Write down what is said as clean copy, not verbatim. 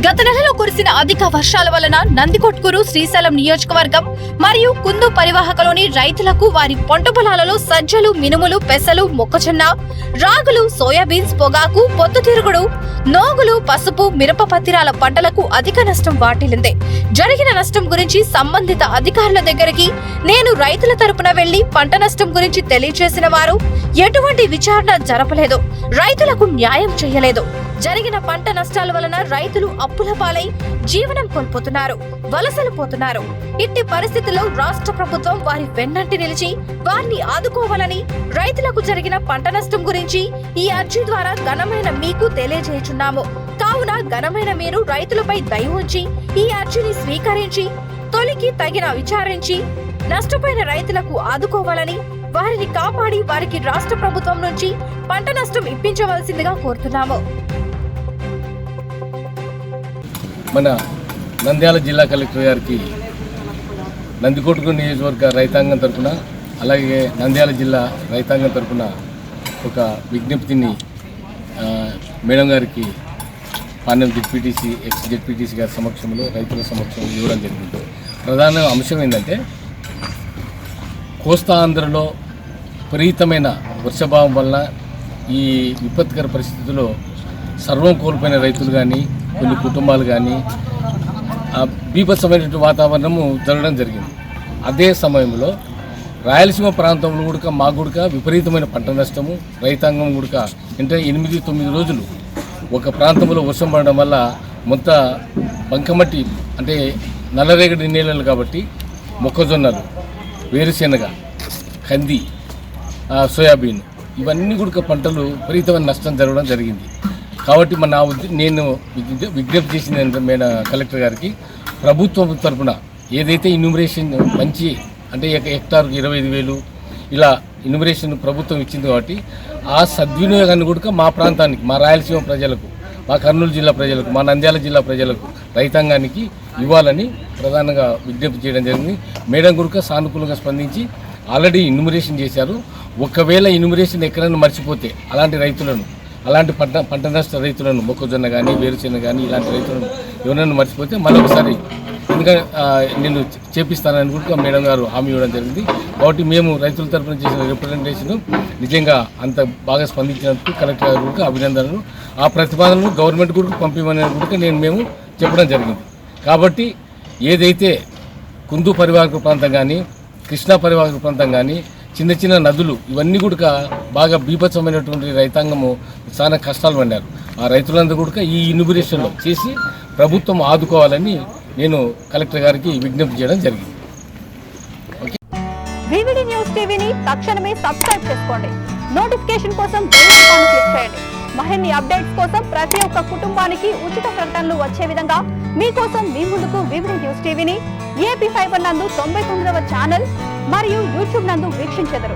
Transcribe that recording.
గత నెలలో కురిసిన అధిక వర్షాల వలన నందికొట్కూరు శ్రీశైలం నియోజకవర్గం మరియు కుందు పరివాహకలోని రైతులకు వారి పంట పొలాలలో సజ్జలు, మినుములు, పెసలు, మొక్కజొన్న, రాగులు, సోయాబీన్స్, పొగాకు, పొద్దుతిరుగుడు, నోగులు, పసుపు, మిరప పత్తిరాల పంటలకు అధిక నష్టం వాటిల్లింది. జరిగిన నష్టం గురించి సంబంధిత అధికారుల దగ్గరికి నేను రైతుల తరపున వెళ్లి పంట నష్టం గురించి తెలియజేసిన వారు ఎటువంటి విచారణ జరపలేదు, రైతులకు న్యాయం చేయలేదు. జరిగిన పంట నష్టాల వలన రైతులు అప్పుల పాలై జీవనం కోల్పోతున్నారు, వలసలు పోతున్నారు. ఇట్టి పరిస్థితుల్లో రాష్ట్ర ప్రభుత్వం వారి వెన్నంటి నిలిచి వారిని ఆదుకోవాలని రైతులకు జరిగిన పంట నష్టం గురించి ఈ అర్జీ ద్వారా ఘనమైన మీకు తెలియజేయుచున్నాము. కావున ఘనమైన మీరు రైతులపై దయ ఉంచి ఈ అర్జీని స్వీకరించి తొలికి తగిన విచారించి నష్టపోయిన రైతులకు ఆదుకోవాలని, వారిని కాపాడి వారికి రాష్ట్ర ప్రభుత్వం నుంచి పంట నష్టం ఇప్పించవలసిందిగా కోరుతున్నాము. మన నంద్యాల జిల్లా కలెక్టర్ గారికి నందికొట్కూరు నియోజకవర్గ రైతాంగం తరఫున, అలాగే నంద్యాల జిల్లా రైతాంగం తరఫున ఒక విజ్ఞప్తిని మేడం గారికి పానెం జెడ్పీటీసీ, ఎక్స్ జెడ్పీటీసీ గారి సమక్షంలో, రైతుల సమక్షంలో ఇవ్వడం జరిగింది. ప్రధాన అంశం ఏంటంటే, కోస్తా ఆంధ్రలో విపరీతమైన వర్షభావం వలన ఈ విపత్కర పరిస్థితుల్లో సర్వం కోల్పోయిన రైతులు కానీ, కొన్ని కుటుంబాలు కానీ బీభత్సమైనటువంటి వాతావరణము జరగడం జరిగింది. అదే సమయంలో రాయలసీమ ప్రాంతంలో కూడా మాకు కూడా విపరీతమైన పంట నష్టము, రైతాంగం కూడా అంటే 8-9 రోజులు ఒక ప్రాంతంలో వర్షం పడడం వల్ల మొత్తం బంకమట్టి అంటే నల్లరేగడి నేలలు కాబట్టి మొక్కజొన్నలు, వేరుశెనగ, కంది, సోయాబీన్ ఇవన్నీ కూడా పంటలు విపరీతమైన నష్టం జరగడం జరిగింది. కాబట్టి నేను విజ్ఞప్తి చేసింది మేడం కలెక్టర్ గారికి, ప్రభుత్వం తరఫున ఏదైతే ఇన్యూమరేషన్ మంచి అంటే హెక్టార్కు 25,000 ఇలా ఇన్యూమరేషన్ ప్రభుత్వం ఇచ్చింది కాబట్టి ఆ సద్వినియోగాన్ని కూడా మా ప్రాంతానికి, మా రాయలసీమ ప్రజలకు, మా కర్నూలు జిల్లా ప్రజలకు, మా నంద్యాల జిల్లా ప్రజలకు, రైతాంగానికి ఇవ్వాలని ప్రధానంగా విజ్ఞప్తి చేయడం జరిగింది. మేడం కూడా సానుకూలంగా స్పందించి ఆల్రెడీ ఇన్యూమరేషన్ చేశారు. ఒకవేళ ఇన్యూమరేషన్ ఎక్కడైనా మర్చిపోతే అలాంటి పంట నష్ట రైతులను, మొక్కజొన్న కానీ, వేరుశెనగ కానీ ఇలాంటి రైతులను ఎవరైనా మర్చిపోతే మరొకసారి ఎందుకంటే నేను చేపిస్తానని కూడా మేడం గారు హామీ ఇవ్వడం జరిగింది. కాబట్టి మేము రైతుల తరఫున చేసిన రిప్రజెంటేషన్ నిజంగా అంత బాగా స్పందించినందుకు కలెక్టర్ గారు కూడా అభినందనలు. ఆ ప్రతిపాదనలు గవర్నమెంట్ కూడా పంపించమని కూడా మేము చెప్పడం జరిగింది. కాబట్టి ఏదైతే కుందు పరివాహక ప్రాంతం కానీ, కృష్ణా పరివాహక ప్రాంతం కానీ, చిన్న చిన్న నదులు ఇవన్నీ కూడా బాగా బీభత్సమైనటువంటి రైతాంగము చాలా కష్టాలు పడినారు. ఆ రైతులందరూ కూడా ఈ ఇన్యూమరేషన్లో చేసి ప్రభుత్వం ఆదుకోవాలని నేను కలెక్టర్ గారికి విజ్ఞప్తి చేయడం జరిగింది. వివిడి న్యూస్ టీవీని తక్షణమే సబ్స్క్రైబ్ చేసుకోండి. నోటిఫికేషన్ కోసం బెల్ ఐకాన్ క్లిక్ చేయండి. మరిన్ని అప్డేట్స్ కోసం ప్రతి ఒక్క కుటుంబానికి ఉచిత ప్రకటనలు వచ్చే విధంగా మీకోసం మీ ముందుకు వివిడి న్యూస్ టీవీని AP5 నందు 99వ ఛానల్ మరియు యూట్యూబ్ నందు వీక్షించెదరు.